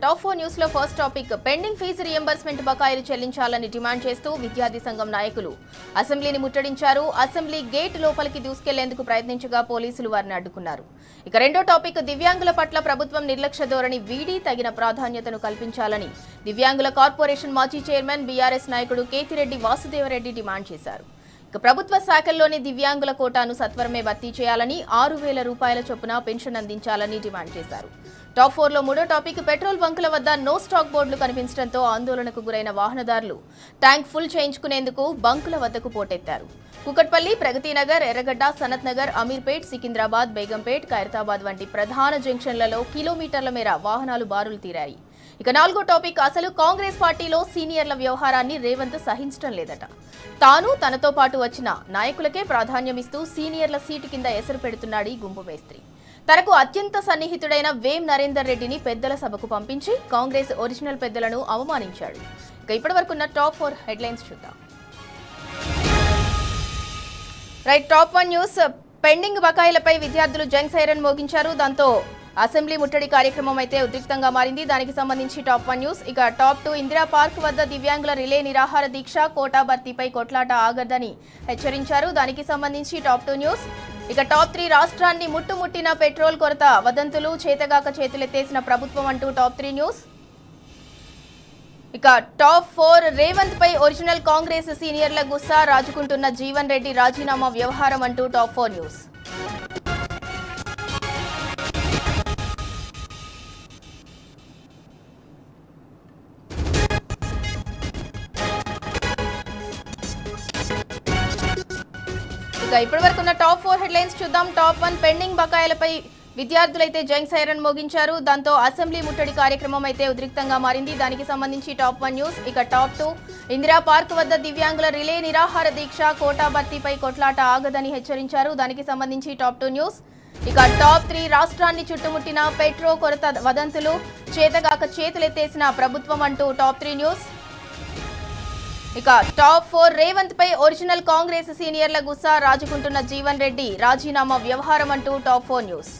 Top 4 news లో first topic pending fees reimbursement బకాయిలు చెల్లించాలని డిమాండ్ చేస్తూ విద్యార్థి సంఘం నాయకులు అసెంబ్లీని ముట్టడించారు. అసెంబ్లీ గేట్ లోపలికి దూసుకెళ్లేందుకు ప్రయత్నించగా పోలీసులు వారిని అడ్డుకున్నారు. ఇక రెండో టాపిక్ దివ్యాంగుల పట్ల ప్రభుత్వం నిర్లక్ష్య ధోరణి వీడి తగిన ప్రాధాన్యతను కల్పించాలని దివ్యాంగుల కార్పొరేషన్ మాజీ చైర్మన్ బీఆర్ఎస్ నాయకుడు కేతిరెడ్డి వాసుదేవరెడ్డి డిమాండ్ చేశారు. ప్రభుత్వ శాఖల్లోని దివ్యాంగుల కోటాను సత్వరమే భర్తీ చేయాలని 6,000 రూపాయల చొప్పున పెన్షన్ అందించాలని డిమాండ్ చేశారు. టాప్ 4 లో మూడో టాపిక్ పెట్రోల్ బంకుల వద్ద నో స్టాక్ బోర్డులు కనిపించడంతో ఆందోళనకు గురైన వాహనదారులు ట్యాంక్ ఫుల్ చేయించుకునేందుకు బంకుల వద్దకు పోటెత్తారు. కుకట్పల్లి, ప్రగతినగర్, ఎర్రగడ్డ, సనత్ నగర్, అమీర్పేట్, సికింద్రాబాద్, బేగంపేట్, ఖైరతాబాద్ వంటి ప్రధాన జంక్షన్లలో కిలోమీటర్ల మేర వాహనాలు బారులు తీరాయి. ఇక నాలుగో టాపిక్ అసలు కాంగ్రెస్ పార్టీలో సీనియర్ల వ్యవహారాన్ని రేవంత్ సహించడం లేదట. తాను తనతో పాటు వచ్చిన నాయకులకే ప్రాధాన్యమిస్తూ సీనియర్ల సీటు కింద ఎసరు పెడుతున్నాడు ఈ గుంపు మేస్త్రి. తనకు అత్యంత సన్నిహితుడైన వేం నరేందర్ రెడ్డిని పెద్దల సభకు పంపించి కాంగ్రెస్ ఒరిజినల్ పెద్దలను అవమానించాడు. ఇక ఇప్పటివరకున్న టాప్ 4 హెడ్లైన్స్ చూద్దాం. Right, top 1 news. పెండింగ్ బకాయిలపై విద్యార్థులు జంగ్ సైరన్ మోగించారు. దాంతో అసెంబ్లీ ముట్టడి కార్యక్రమం అయితే ఉద్రిక్తంగా మారింది. దానికి సంబంధించి టాప్ 1 న్యూస్. ఇక టాప్ 2 ఇందిరా పార్క్ వద్ద దివ్యాంగుల రిలే నిరాహార దీక్ష, కోటా భర్తీపై కొట్లాట ఆగదని హెచ్చరించారు. దానికి సంబంధించి టాప్ 2 న్యూస్. ఇక టాప్ 3 రాష్ట్రాన్ని ముట్టుముట్టిన పెట్రోల్ కొరత, వదంతులు, చేతగాక చేతులెత్తేసిన ప్రభుత్వం అంటూ టాప్ 3 న్యూస్. ఇక టాప్ 4 రేవంత్ పై ఒరిజినల్ కాంగ్రెస్ సీనియర్ల గుస్సా, రాజుకుంటున్న జీవన్ రెడ్డి రాజీనామా వ్యవహారం అంటూ టాప్ 4 న్యూస్. ఇక ఇప్పటివరకున్న టాప్ 4 హెడ్లైన్స్ చూద్దాం. టాప్ 1 పెండింగ్ బకాయిలపై విద్యార్థులైతే జంగ్ సైరన్ మోగించారు. దాంతో అసెంబ్లీ ముట్టడి కార్యక్రమం అయితే ఉద్రిక్తంగా మారింది. దానికి సంబంధించి టాప్ 1 న్యూస్. ఇక టాప్ 2 ఇందిరా పార్క్ వద్ద దివ్యాంగుల రిలే నిరాహార దీక్ష, కోటా భర్తీపై కొట్లాట ఆగదని హెచ్చరించారు. దానికి సంబంధించి టాప్ 2 న్యూస్. ఇక టాప్ 3 రాష్ట్రాన్ని చుట్టుముట్టిన పెట్రో కొరత, వదంతులు, చేతగాక చేతులెత్తేసిన ప్రభుత్వం అంటూ టాప్ 3 న్యూస్. ఇక టాప్ 4 రేవంత్ పై ఒరిజినల్ కాంగ్రెస్ సీనియర్ల గుస్సా, రాజుకుంటున్న జీవన్ రెడ్డి రాజీనామా వ్యవహారం అంటూ టాప్ 4 న్యూస్.